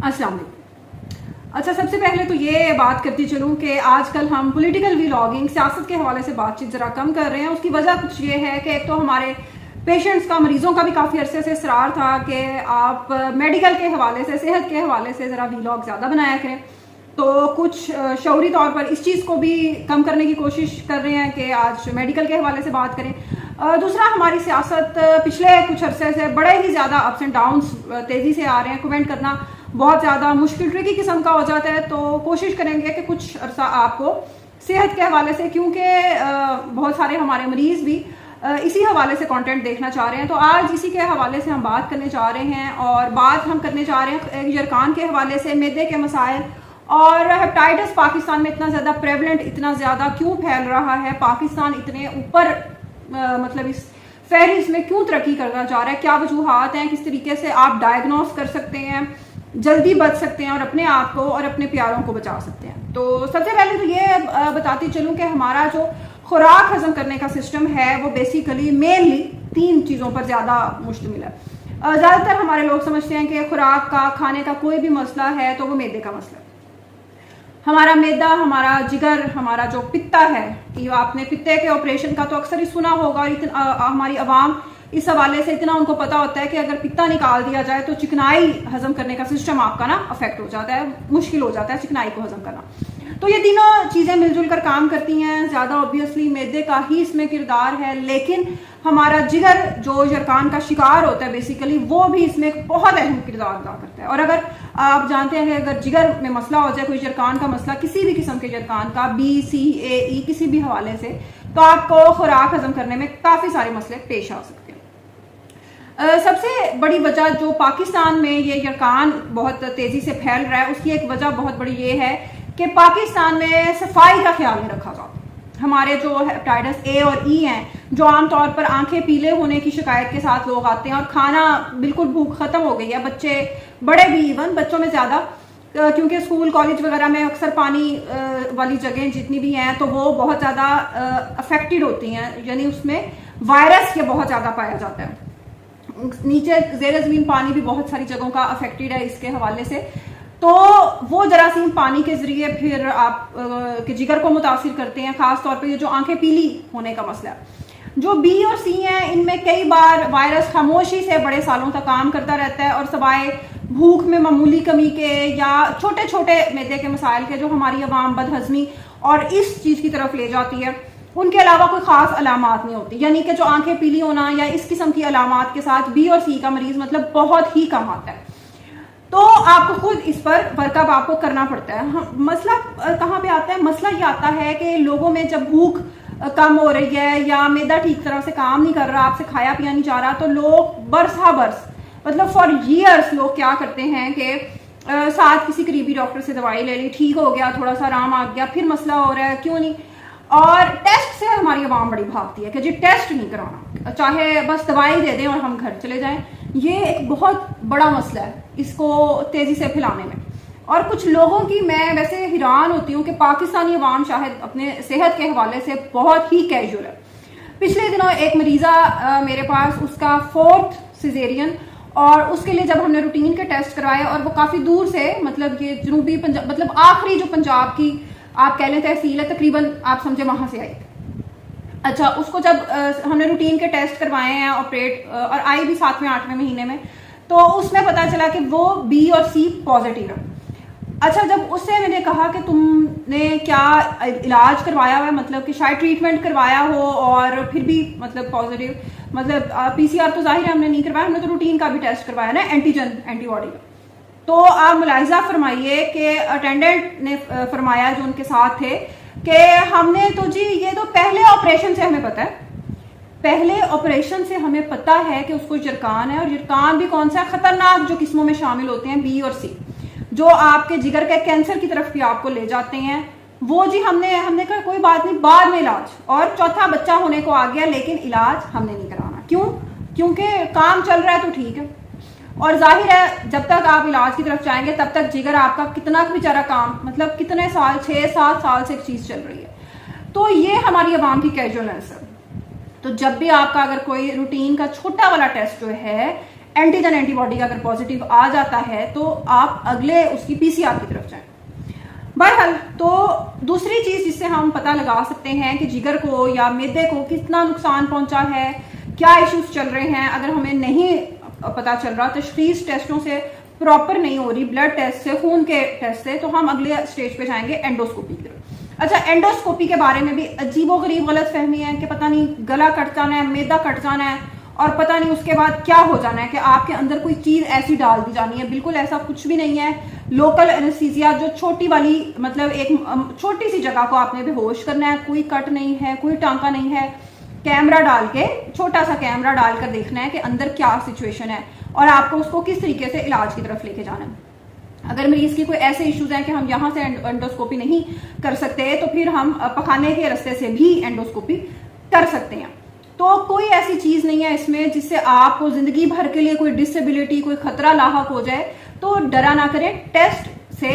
अस्सलाम वालेकुम। अच्छा, सबसे पहले तो ये बात करती चलूँ कि आजकल हम पॉलिटिकल व्लॉगिंग, सियासत के हवाले से बातचीत ज़रा कम कर रहे हैं। उसकी वजह कुछ ये है कि एक तो हमारे पेशेंट्स का, मरीजों का भी काफ़ी अरसे से इसरार था कि आप मेडिकल के हवाले से, सेहत के हवाले से ज़रा व्लॉग ज़्यादा बनाया करें। तो कुछ शऊरी तौर पर इस चीज़ को भी कम करने की कोशिश कर रहे हैं कि आज मेडिकल के हवाले से बात करें। दूसरा, हमारी सियासत पिछले कुछ अरसे से बड़े ही ज़्यादा अप्स एंड डाउन्स तेज़ी से आ रहे हैं। कमेंट करना बहुत ज़्यादा मुश्किल, ट्रिकी किस्म का हो जाता है। तो कोशिश करेंगे कि कुछ अरसा आपको सेहत के हवाले से, क्योंकि बहुत सारे हमारे मरीज़ भी इसी हवाले से कंटेंट देखना चाह रहे हैं, तो आज इसी के हवाले से हम बात करने जा रहे हैं। और बात हम करने जा रहे हैं यरकान के हवाले से, मैदे के मसाइल और हेपेटाइटिस पाकिस्तान में इतना ज़्यादा प्रेवलेंट, इतना ज़्यादा क्यों फैल रहा है, पाकिस्तान इतने ऊपर मतलब इस फहरिस्त में क्यों तरक्की करना जा रहा है, क्या वजूहात हैं, किस तरीके से आप डायग्नोस कर सकते हैं, जल्दी बच सकते हैं और अपने आप को और अपने प्यारों को बचा सकते हैं। तो सबसे पहले तो ये बताती चलूँ कि हमारा जो खुराक हजम करने का सिस्टम है वो बेसिकली मेनली 3 चीज़ों पर ज़्यादा मुश्तमिल है। ज़्यादातर हमारे लोग समझते हैं कि खुराक का, खाने का कोई भी मसला है तो वो मैदे का मसला है। हमारा मैदा, हमारा जिगर, हमारा जो पित्ता है, कि आपने पित्ते के ऑपरेशन का तो अक्सर ही सुना होगा, और हमारी आवाम इस हवाले से इतना उनको पता होता है कि अगर पित्ता निकाल दिया जाए तो चिकनाई हजम करने का सिस्टम आपका ना अफेक्ट हो जाता है, मुश्किल हो जाता है चिकनाई को हजम करना। तो ये तीनों चीज़ें मिलजुल कर काम करती हैं। ज़्यादा ऑब्वियसली मैदे का ही इसमें किरदार है, लेकिन हमारा जिगर जो यरकान का शिकार होता है बेसिकली, वो भी इसमें एक बहुत अहम किरदार अदा करता है। और अगर आप जानते हैं कि अगर जिगर में मसला हो जाए, कोई यरकान का मसला, किसी भी किस्म के यरकान का, B, C, A, E, किसी भी हवाले से, तो आपको खुराक हजम करने में काफ़ी सारे मसले पेश आ सकते हैं। सबसे बड़ी वजह जो पाकिस्तान में ये यरकान बहुत तेज़ी से फैल रहा है, उसकी एक वजह बहुत बड़ी ये है कि पाकिस्तान में सफाई का ख्याल नहीं रखा जाता। हमारे जो हेपेटाइटिस A और E हैं, जो आमतौर पर आंखें पीले होने की शिकायत के साथ लोग आते हैं और खाना बिल्कुल भूख खत्म हो गई है, बच्चे बड़े भी, इवन बच्चों में ज़्यादा, क्योंकि स्कूल कॉलेज वगैरह में अक्सर पानी वाली जगह जितनी भी हैं तो वो बहुत ज़्यादा अफेक्टेड होती हैं, यानी उसमें वायरस ये बहुत ज़्यादा पाया जाता है। नीचे ज़ेर ज़मीन पानी भी बहुत सारी जगहों का अफेक्टेड है इसके हवाले से। तो वो जरासीम पानी के जरिए फिर आप के जिगर को मुतासिर करते हैं, खास तौर पे ये जो आंखें पीली होने का मसला है। जो B और C हैं, इनमें कई बार वायरस खामोशी से बड़े सालों तक काम करता रहता है, और सवाए भूख में मामूली कमी के या छोटे छोटे मैदे के मसाइल के जो हमारी अवाम बदहजमी और इस चीज़ की तरफ ले जाती है, उनके अलावा कोई ख़ास अलामात नहीं होती। यानी कि जो आंखें पीली होना या इस किस्म की अलामात के साथ B और C का मरीज़ मतलब बहुत ही कम आता है। तो आपको खुद इस पर वर्कअप आपको करना पड़ता है। मसला कहाँ पे आता है? मसला ये आता है कि लोगों में जब भूख कम हो रही है या मैदा ठीक तरह से काम नहीं कर रहा, आपसे खाया पिया नहीं जा रहा, तो लोग बरस मतलब फॉर ईयर्स लोग क्या करते हैं कि साथ किसी करीबी डॉक्टर से दवाई ले ली, ठीक हो गया, थोड़ा सा आराम आ गया, फिर मसला हो रहा है, क्यों नहीं। और टेस्ट से हमारी आवाम बड़ी भागती है कि जी टेस्ट नहीं कराना, चाहे बस दवाई दे दें और हम घर चले जाएं। ये एक बहुत बड़ा मसला है इसको तेज़ी से फैलाने में। और कुछ लोगों की मैं वैसे हैरान होती हूँ कि पाकिस्तानी अवाम शायद अपने सेहत के हवाले से बहुत ही कैजुअल है। पिछले दिनों एक मरीज़ा मेरे पास, उसका 4th सिजेरियन, और उसके लिए जब हमने रूटीन के टेस्ट करवाए, और वो काफ़ी दूर से, मतलब ये जनूबी पंजाब, मतलब आखिरी जो पंजाब की आप कह लें तहसील है, तकरीबन आप समझे वहाँ से आई। अच्छा, उसको जब हमने रूटीन के टेस्ट करवाए हैं, ऑपरेट, और आई भी 7वें 8वें महीने में, तो उसमें पता चला कि वो B और C पॉजिटिव है। अच्छा, जब उससे मैंने कहा कि तुमने क्या इलाज करवाया हुआ है, मतलब कि शायद ट्रीटमेंट करवाया हो और फिर भी मतलब पॉजिटिव, मतलब PCR तो जाहिर है हमने नहीं करवाया, हमने तो रूटीन का भी टेस्ट करवाया ना, एंटीजन एंटीबॉडी का। तो आप मुलाहिजा फरमाइए कि अटेंडेंट ने फरमाया जो उनके साथ थे कि हमने तो जी, ये तो पहले ऑपरेशन से हमें पता है, पहले ऑपरेशन से हमें पता है कि उसको यरकान है, और यरकान भी कौन सा खतरनाक जो किस्मों में शामिल होते हैं, B और C, जो आपके जिगर के कैंसर की तरफ भी आपको ले जाते हैं। वो जी हमने कहा कोई बात नहीं, बाद में इलाज, और चौथा बच्चा होने को आ गया, लेकिन इलाज हमने नहीं कराना। क्यों? क्योंकि काम चल रहा है तो ठीक है, और जाहिर है जब तक आप इलाज की तरफ जाएंगे तब तक जिगर आपका कितना बेचारा काम, मतलब कितने साल, 6-7 साल से एक चीज़ चल रही है। तो ये हमारी आवाम की कैजुअलनेस है। तो जब भी आपका अगर कोई रूटीन का छोटा वाला टेस्ट जो है एंटीजन एंटीबॉडी का अगर पॉजिटिव आ जाता है तो आप अगले उसकी पीसीआर की तरफ जाएं। बहरहाल, तो दूसरी चीज जिससे हम पता लगा सकते हैं कि जिगर को या मैदे को कितना नुकसान पहुंचा है, क्या इश्यूज चल रहे हैं, अगर हमें नहीं पता चल रहा, तशखीस टेस्टों से प्रॉपर नहीं हो रही, ब्लड टेस्ट से, खून के टेस्ट से, तो हम अगले स्टेज पे जाएंगे एंडोस्कोपी की तरफ। अच्छा, एंडोस्कोपी के बारे में भी अजीबोगरीब गलत फहमी है कि पता नहीं गला कट जाना है, मैदा कट जाना है और पता नहीं उसके बाद क्या हो जाना है कि आपके अंदर कोई चीज ऐसी डाल दी जानी है। बिल्कुल ऐसा कुछ भी नहीं है। लोकल एनेस्थीसिया जो छोटी वाली, मतलब एक छोटी सी जगह को आपने बेहोश करना है, कोई कट नहीं है, कोई टांका नहीं है, कैमरा डाल के, छोटा सा कैमरा डालकर देखना है कि अंदर क्या सिचुएशन है और आपको उसको किस तरीके से इलाज की तरफ लेके जाना है। अगर मरीज की कोई ऐसे इश्यूज हैं कि हम यहाँ से एंडोस्कोपी नहीं कर सकते तो फिर हम पखाने के रास्ते से भी एंडोस्कोपी कर सकते हैं। तो कोई ऐसी चीज नहीं है इसमें जिससे आपको जिंदगी भर के लिए कोई डिसेबिलिटी, कोई खतरा लाहक हो जाए। तो डरा ना करें, टेस्ट से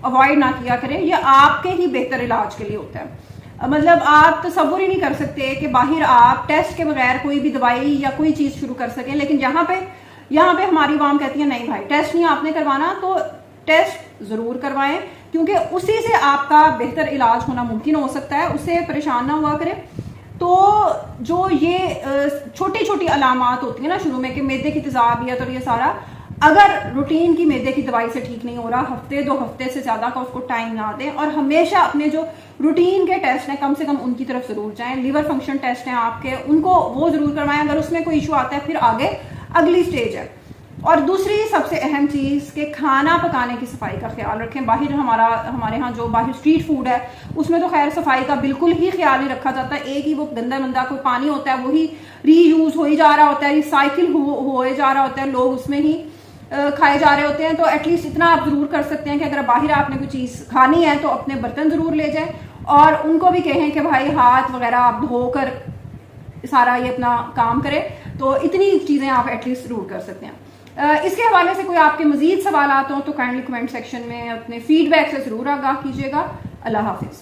अवॉइड ना किया करें, यह आपके ही बेहतर इलाज के लिए होता है। मतलब आप तसव्वुर ही नहीं कर सकते कि बाहर आप टेस्ट के बगैर कोई भी दवाई या कोई चीज शुरू कर सकें, लेकिन यहाँ पे हमारी वाम कहती है नहीं भाई, टेस्ट नहीं आपने करवाना तो टेस्ट जरूर करवाएं, क्योंकि उसी से आपका बेहतर इलाज होना मुमकिन हो सकता है। उससे परेशान ना हुआ करें। तो जो ये छोटी छोटी अलामात होती है ना शुरू में कि मैदे की तेजाबियत और ये सारा, अगर रूटीन की मैदे की दवाई से ठीक नहीं हो रहा, हफ्ते 2 हफ्ते से ज्यादा का उसको टाइम ना दें और हमेशा अपने जो रूटीन के टेस्ट हैं कम से कम उनकी तरफ जरूर जाएं। लिवर फंक्शन टेस्ट हैं आपके, उनको वो जरूर करवाएं। अगर उसमें कोई इशू आता है फिर आगे अगली स्टेज है। और दूसरी सबसे अहम चीज कि खाना पकाने की सफाई का ख्याल रखें। बाहर हमारे यहाँ जो बाहर स्ट्रीट फूड है उसमें तो खैर सफाई का बिल्कुल ही ख्याल नहीं रखा जाता। एक ही वो गंदा मंदा कोई पानी होता है, वही रीयूज हो ही जा रहा होता है, रिसाइकिल हो जा रहा होता है, लोग उसमें ही खाए जा रहे होते हैं। तो एटलीस्ट इतना आप जरूर कर सकते हैं कि अगर बाहर आपने कोई चीज खानी है तो अपने बर्तन जरूर ले जाएं और उनको भी कहें कि भाई हाथ वगैरह आप धोकर सारा ये अपना काम करें। तो इतनी चीजें आप एटलीस्ट जरूर कर सकते हैं। इसके हवाले से कोई आपके मजीद सवाल आते हो तो काइंडली कमेंट सेक्शन में अपने फीडबैक से जरूर आगाह कीजिएगा। अल्लाह हाफिज।